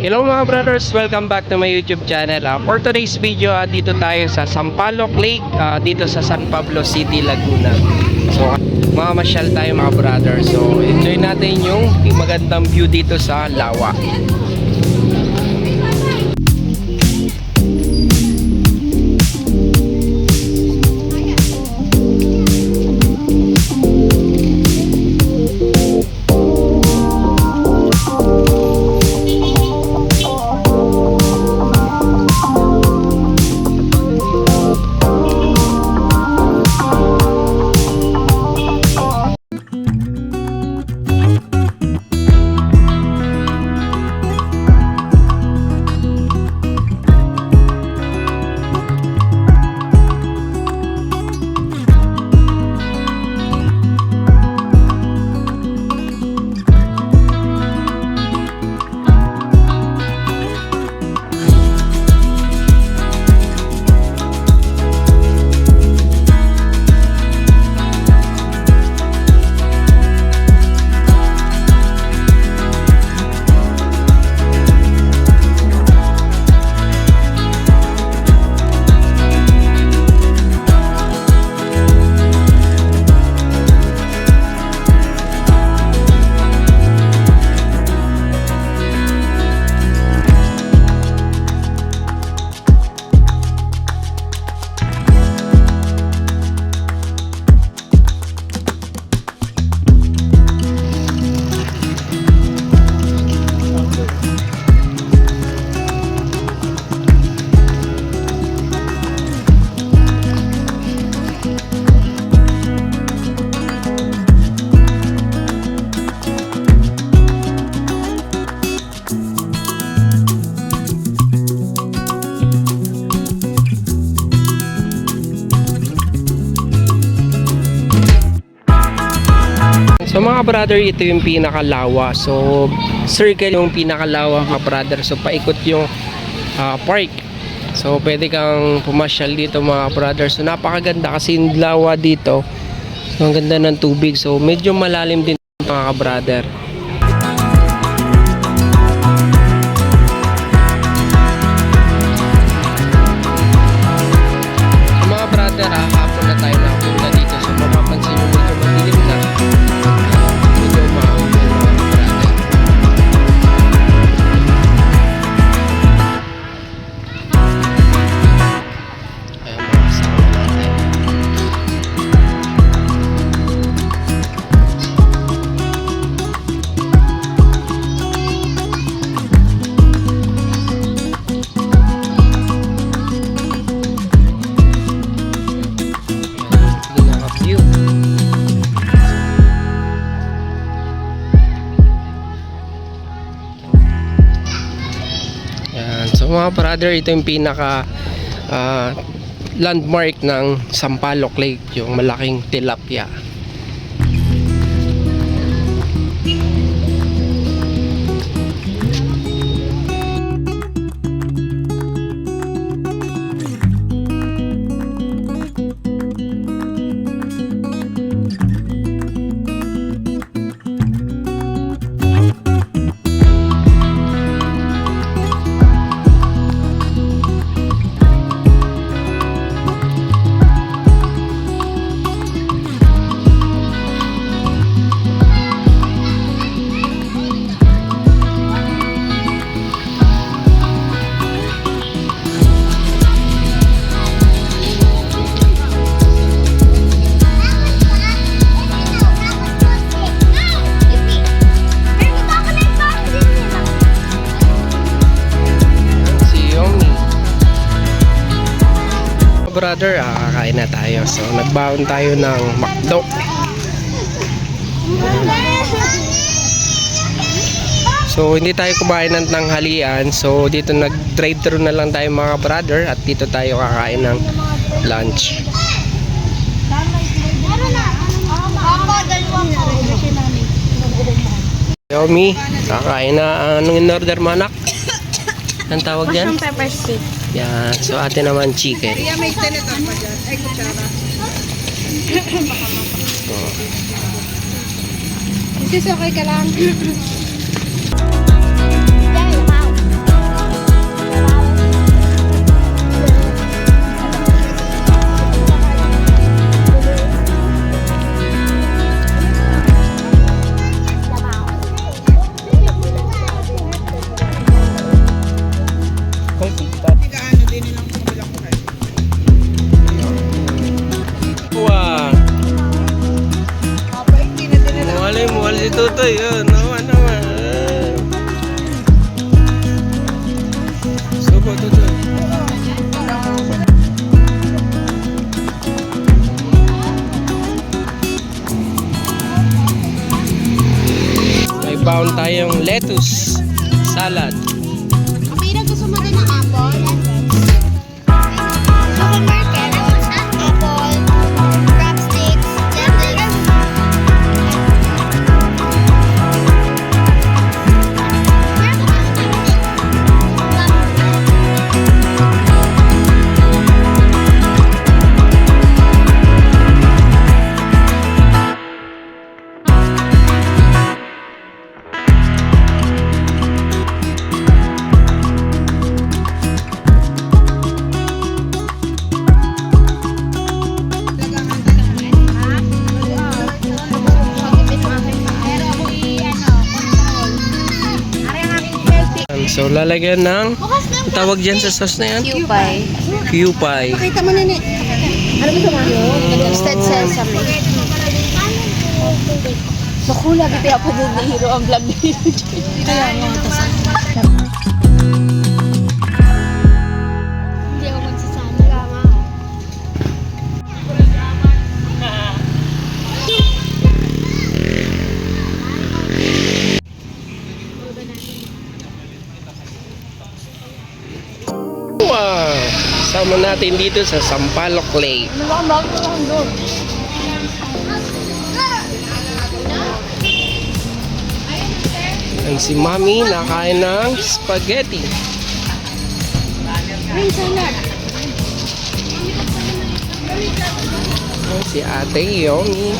Hello mga brothers, welcome back to my YouTube channel. For today's video, dito tayo sa Sampaloc Lake, dito sa San Pablo City, Laguna. So, mamasyal tayo mga brothers. So, enjoy natin yung magandang view dito sa lawa. So mga brother, ito yung pinakalawa. So circle yung pinakalawa mga brother. So paikot yung park. So pwede kang pumasyal dito mga brother. So napakaganda kasi yung lawa dito. So ang ganda ng tubig. So medyo malalim din mga brother. So mga brother, hapon na tayo napunta dito. So mapapansin nyo medyo madilim na. So mga brother, ito yung pinaka landmark ng Sampaloc Lake, yung malaking tilapia. Brother, kakain na tayo. So nagbaon tayo ng McDo. So hindi tayo kumain ng tanghalian. So dito nag-drive-thru na lang tayo mga brother. At dito tayo kakain ng lunch. Yomi, kakain na. Anong in-order mo anak? Anong tawag dyan? Pepper steak. Yan. So ate naman chicken. Kaya may senator pa dyan. Ay, kutsara. Sis, okay ka lang? baon tayong lettuce salad. Kapira, gusto mo rin ng apple? Supermarket, apple, chopsticks, lettuce. So lalagyan ng tawag dyan sa sauce na yan? Cupay. Cupay. Pakita mo na ni. Ano gusto mo? Roasted sesame. Bakula, kaya pa din ni Hero ang vlog ni Hero. Kaya nga, hindi ako magsasama. Kama. Wow! Sama natin dito sa Sampaloc Lake. Ang si Mami nakain ng spaghetti. Ang si Ate Yomi.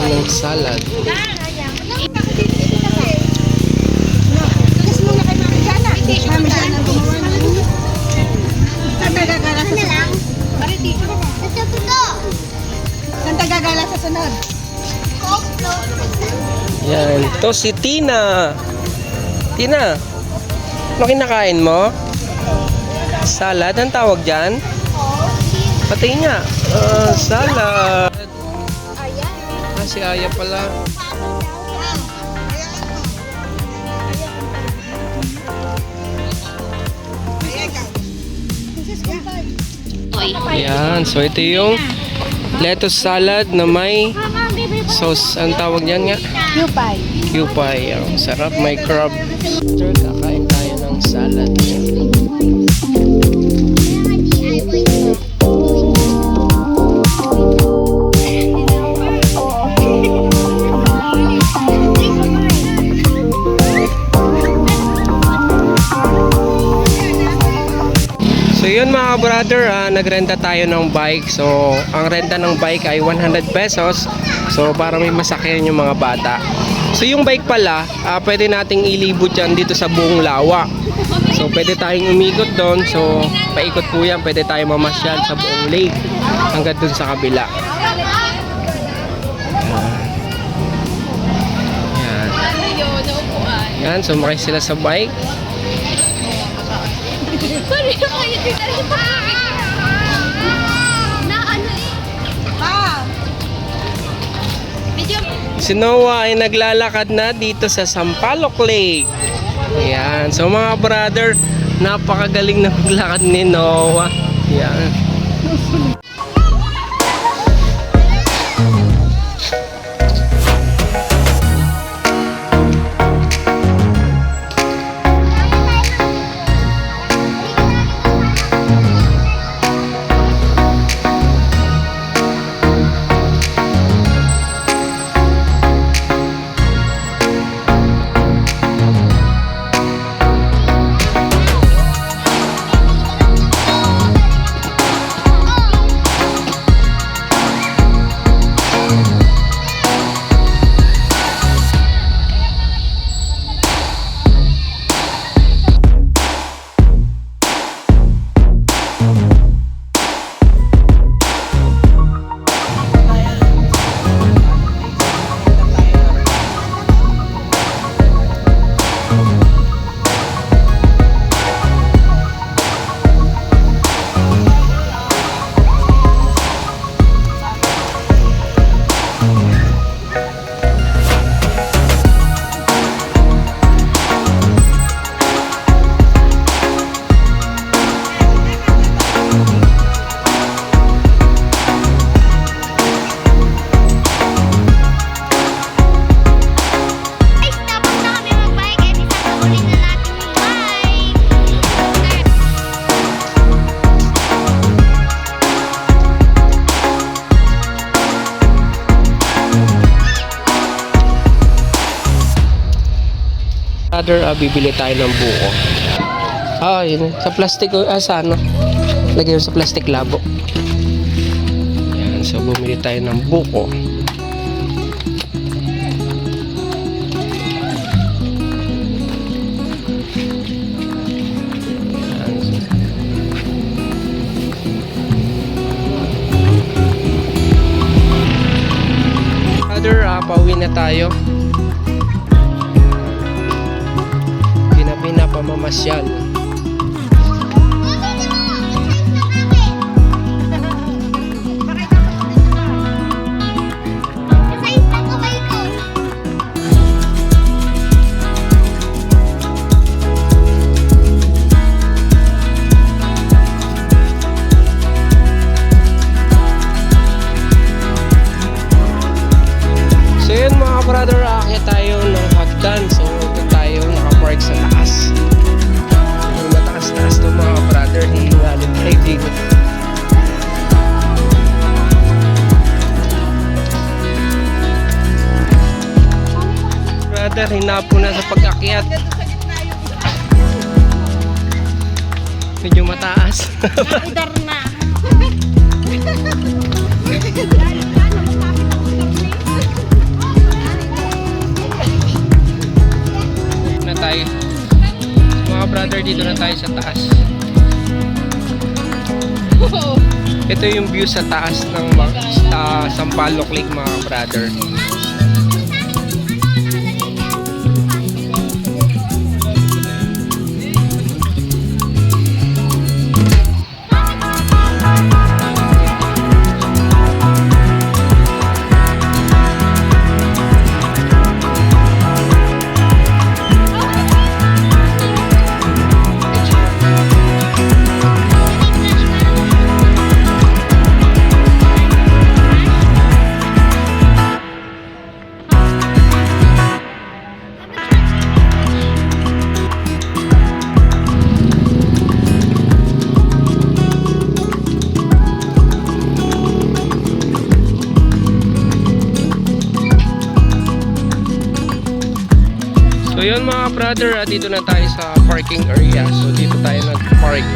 Ng salad. Kiss muna kay Mami Jana. Mami Jana. Saan tagagala sa sunod? Saan tagagala sa sunod? Yan. To si Tina. Tina. Ano kinakain mo? Salad? Ang tawag dyan? Pati nga. Salad. Si Aya pala. Yan. So ito yung lettuce salad na may sauce. Ang tawag niyan nga? Cupay. Cupay. Ang sarap. May crab. Kakain tayo ng salad. So yun mga brother, nagrenta tayo ng bike. So ang renta ng bike ay 100 pesos. So para may masakyan yung mga bata. So yung bike pala, pwede nating ilibot yan dito sa buong lawa. So pwede tayong umikot doon. So paikot po yan, pwede tayong mamasyal sa buong lake hanggang doon sa kabila. Yan. Yan, sumakay sila sa bike. Si Noah ay naglalakad na dito sa Sampaloc Lake. Ayan. So mga brother, napakagaling na maglakad ni Noah. Ayan. Brother, bibili tayo ng buko. Yun. Sa plastic, sa ano? Lagay mo sa plastic labo. Yan, so bumili tayo ng buko. Brother, pauwi na tayo. Pina pamamasyal. So yun mga brother, aakyat tayo ng hagdan. So ito tayo nakapark sa taas. Yung mataas-taas to mga brother, hihingalin tayo dito. Brother, hinapo na sa pag-akyat. Medyo mataas. Idar na. Na tayo. Mga brother, dito na tayo sa taas. Ito yung view sa taas ng Sampaloc Lake mga brother. So yun mga brother, dito na tayo sa parking area. So dito tayo nag-park.